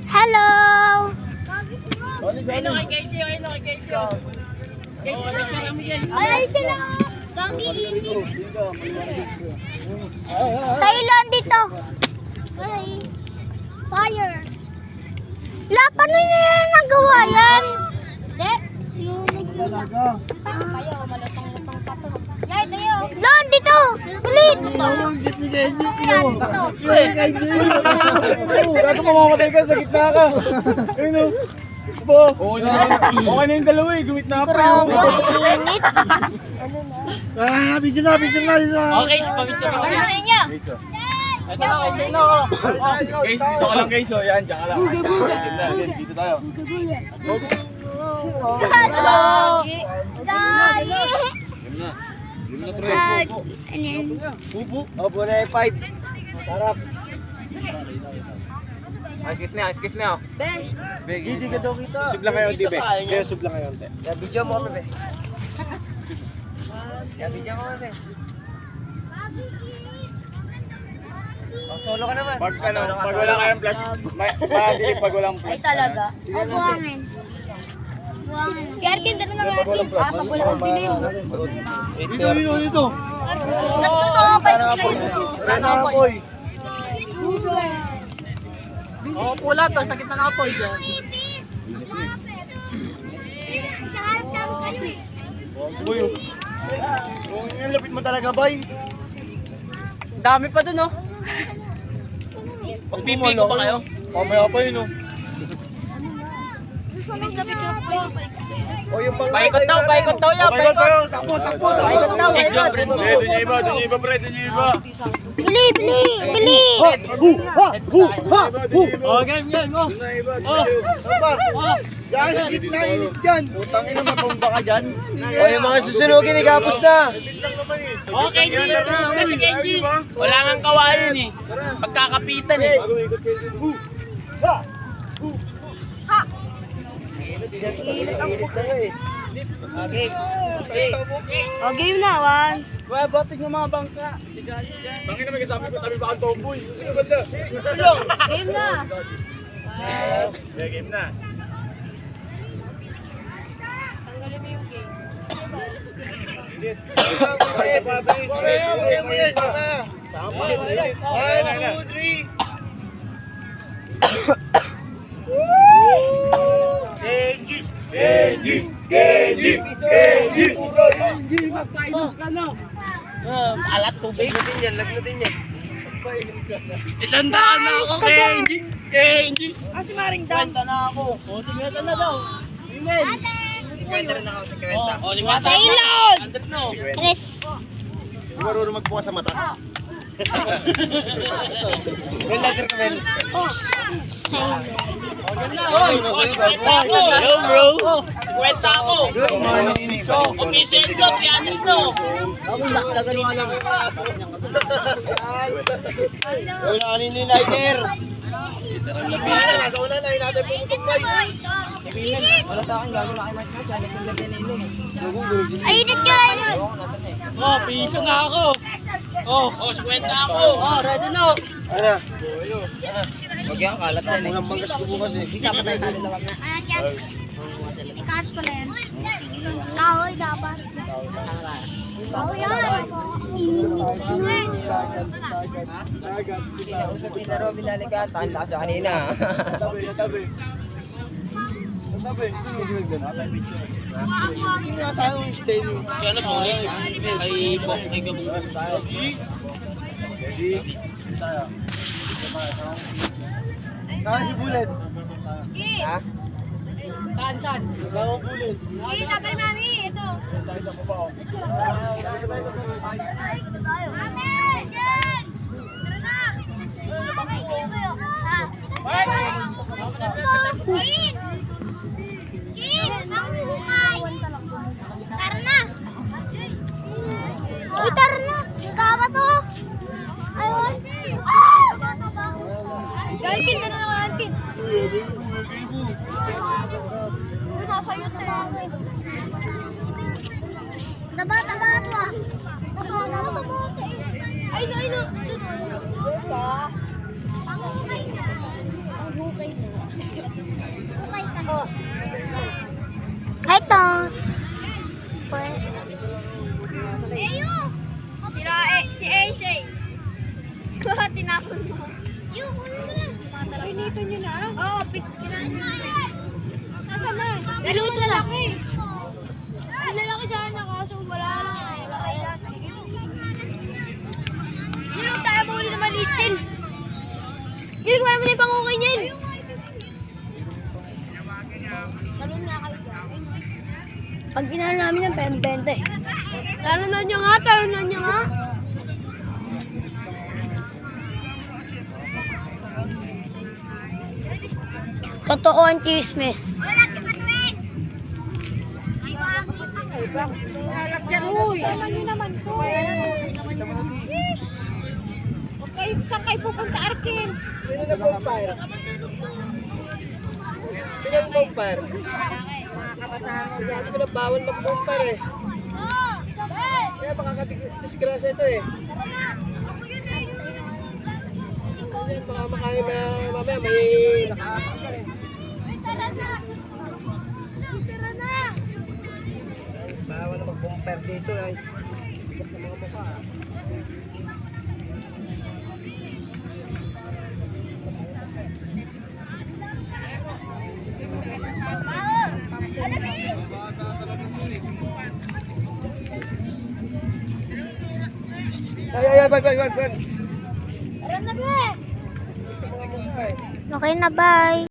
Hello! Ayun kay KJ, ayun kay KJ. Ay, sila! Gagi init. Sa ilon dito. Aray. Fire. La, paano nila nagawa yan? Hindi. Sinunog nila. Kayo, malutong-lutong pa to. Yay, tayo. La, dito. Pilit. Kaso mamamatay ka, sakit na ka. Ayun o. Okay na yung dalawa eh, gumit na ako. Grabe, init. Video na. Okay, pamit ka. Ano niya? Ito na, KJ na ako. Guys, dito ka lang guys, o yan, dyan ka lang. Dito tayo. Gagi. Gagi. Yun na, Troy. Ano yan? Bubu. Opo na yung 5. Sarap. Excuse me, oh. Best. Hindi ka daw kita. Sub lang kayo, di be? Kaya sub lang kayo, te. Video mo kami, be. Video mo kami, be. Solo ka naman. Pag wala kayong flash, madili pag walang flash. Ay talaga. O, buwangin. Buwangin. Kerkin, dala na Kerkin. Pag wala kang pilim. Ito. Nagtotoo pa yung Apoy. Oo, pula to. Sakit na nakapoy dyan. Uy. Ang lapit mo talaga, bay. Dami pa dun, oh. Magpipiko pa kayo? Mamaya pa yun, oh. O yung Paikot daw yan. Paikot. Takbo. Paikot daw, paikot. Doon yung iba, pre. Bili. Oh, game, oh. Yan, sa gitna, init dyan. Putang ina, matumba ka dyan. O yung mga susunugin, ikapos na. Oh, KJ. Kasi KJ. Wala nang kawayan eh. Pagkakapitan eh. O, game na, one. Well, batig ng mga bangka. Tangin na may kasabi ko, tabi pa ang tomboy. Ano ba na? Game na. Game na. Tanggalin mo yung game. Tama. 1, 2, 3. Kenji! Alat tubig. Lagnatin yan. 100 na ako, KJ. Si Maring Dan. 50 na ako. O, 50 na daw. Amen. 50 rin ako, 50. O, 50 Sa ilon. 100 no. Tres. Marunong magbukas sa mata. Well, later ka, Mel. Hello, bro. 50 ako. Umisenso, 300 no. Ako, last na ganito. Wala ka nila lighter. Nasa una na, natin pumutok ba wala sa akin, gago na kay Mark Marsh. Alex ang gabi nila eh. Ay, init ka rin. Ewan ko nasan eh. Oh, piso na ako. Oh, 50 ako. Oh, ready na. Ano? Huwag yan, kalat yan eh. Walang banggas ko bukas eh. Isama tayo sa lawag na. Anak yan. Ikat ko na yan. Kahoy dapat. Kahoy yan. Usap nila Robin Daligat. Tahan lakas na kanina. Tabi. Hindi nga tayo yung stay nyo. Kaya na sulit. Kay Bok, kay Gabong. Saan si Bullet? Ha? Saan? Saan ang Bullet? Hindi, tagal mami. Ito. Tayo sa baba oh. Mami, dyan. Tara na. Kid! Kid! Ang bukay! Tara na! Uy, tara na! Gawa to! Ayun! Gawin, Kid! Ano naman, Kid? Uy, nasa iyo to ba? Taba ito ah! Taba, nasa bote! Ay, no! Ito. Si Ace. Kuha, tinapon mo. Yung, ano mo na? Pinito nyo na? Oo, pinito nyo na. Nasa na? Naluto na. Ang lalaki sana kaso wala lang. Hindi lang tayo mahuli na malitin. Hindi ko mo na yung pangukay niyan. Talon nga kayo dyan. Pag ginala namin yung 20. Talunan nyo nga, talunan nyo nga. Totoo ang chismis. Uy! Alam nyo naman to. Okay, saan kayo pupunta, Arkin? Sino na bonfire? Sino ang bonfire? Sabi ko na bawal mag-bonfire eh. Kaya makakadisgrasya ito eh. Yan, baka makain na mamaya may nakakasal eh. Tara na! Tara na! Bawal na mag-bonfire dito ay. Ikas na mga mukha. Ay, wag. Tara na, be! Okay na, bye!